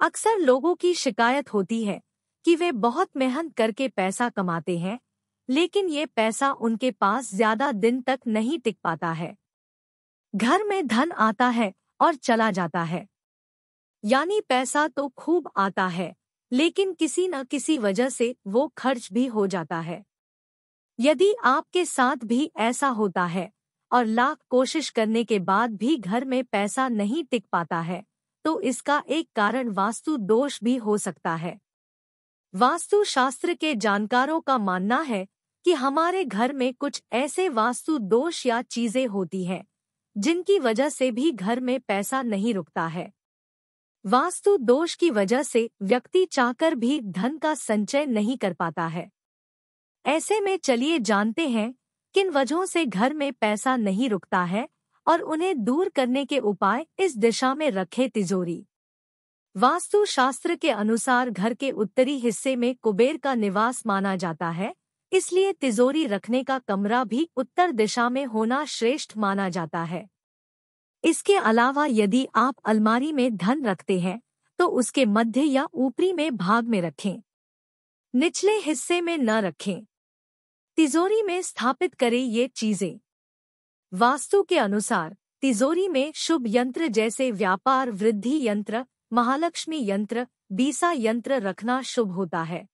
अक्सर लोगों की शिकायत होती है कि वे बहुत मेहनत करके पैसा कमाते हैं, लेकिन ये पैसा उनके पास ज्यादा दिन तक नहीं टिक पाता है। घर में धन आता है और चला जाता है, यानी पैसा तो खूब आता है, लेकिन किसी न किसी वजह से वो खर्च भी हो जाता है। यदि आपके साथ भी ऐसा होता है और लाख कोशिश करने के बाद भी घर में पैसा नहीं टिक पाता है, तो इसका एक कारण वास्तु दोष भी हो सकता है। वास्तु शास्त्र के जानकारों का मानना है कि हमारे घर में कुछ ऐसे वास्तु दोष या चीजें होती हैं जिनकी वजह से भी घर में पैसा नहीं रुकता है। वास्तु दोष की वजह से व्यक्ति चाहकर भी धन का संचय नहीं कर पाता है। ऐसे में चलिए जानते हैं किन वजहों से घर में पैसा नहीं रुकता है और उन्हें दूर करने के उपाय। इस दिशा में रखे तिजोरी। वास्तु शास्त्र के अनुसार घर के उत्तरी हिस्से में कुबेर का निवास माना जाता है, इसलिए तिजोरी रखने का कमरा भी उत्तर दिशा में होना श्रेष्ठ माना जाता है। इसके अलावा यदि आप अलमारी में धन रखते हैं तो उसके मध्य या ऊपरी में भाग में रखें, निचले हिस्से में न रखें। तिजोरी में स्थापित करें ये चीजें। वास्तु के अनुसार तिजोरी में शुभ यंत्र जैसे व्यापार वृद्धि यंत्र, महालक्ष्मी यंत्र, बीसा यंत्र रखना शुभ होता है।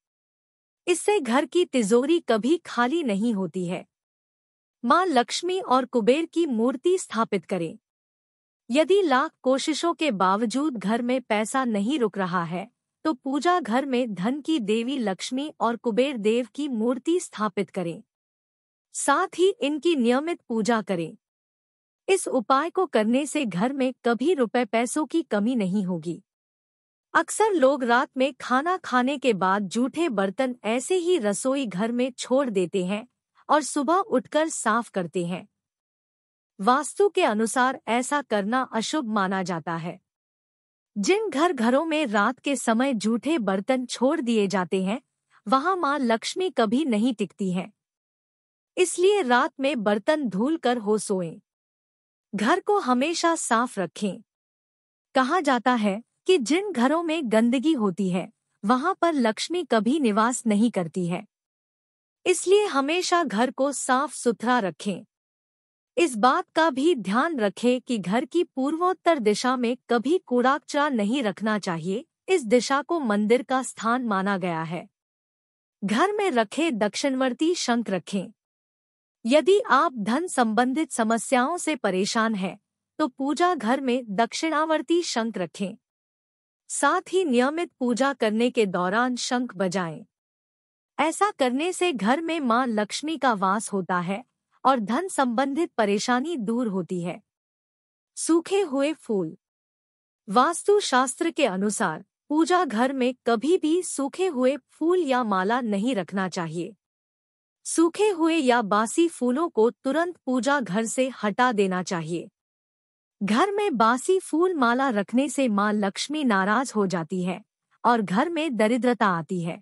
इससे घर की तिजोरी कभी खाली नहीं होती है। मां लक्ष्मी और कुबेर की मूर्ति स्थापित करें। यदि लाख कोशिशों के बावजूद घर में पैसा नहीं रुक रहा है, तो पूजा घर में धन की देवी लक्ष्मी और कुबेर देव की मूर्ति स्थापित करें। साथ ही इनकी नियमित पूजा करें। इस उपाय को करने से घर में कभी रुपए पैसों की कमी नहीं होगी। अक्सर लोग रात में खाना खाने के बाद जूठे बर्तन ऐसे ही रसोई घर में छोड़ देते हैं और सुबह उठकर साफ करते हैं। वास्तु के अनुसार ऐसा करना अशुभ माना जाता है। जिन घरों में रात के समय जूठे बर्तन छोड़ दिए जाते हैं, वहां मां लक्ष्मी कभी नहीं टिकती हैं। इसलिए रात में बर्तन धुल कर हो सोएं। घर को हमेशा साफ रखें। कहा जाता है कि जिन घरों में गंदगी होती है, वहां पर लक्ष्मी कभी निवास नहीं करती है। इसलिए हमेशा घर को साफ सुथरा रखें। इस बात का भी ध्यान रखें कि घर की पूर्वोत्तर दिशा में कभी कूड़ा नहीं रखना चाहिए। इस दिशा को मंदिर का स्थान माना गया है। घर में रखे दक्षिणवर्ती शंख रखें। यदि आप धन संबंधित समस्याओं से परेशान हैं, तो पूजा घर में दक्षिणावर्ती शंख रखें। साथ ही नियमित पूजा करने के दौरान शंख बजाएं। ऐसा करने से घर में मां लक्ष्मी का वास होता है और धन संबंधित परेशानी दूर होती है। सूखे हुए फूल। वास्तु शास्त्र के अनुसार पूजा घर में कभी भी सूखे हुए फूल या माला नहीं रखना चाहिए। सूखे हुए या बासी फूलों को तुरंत पूजा घर से हटा देना चाहिए। घर में बासी फूल माला रखने से मां लक्ष्मी नाराज हो जाती है और घर में दरिद्रता आती है।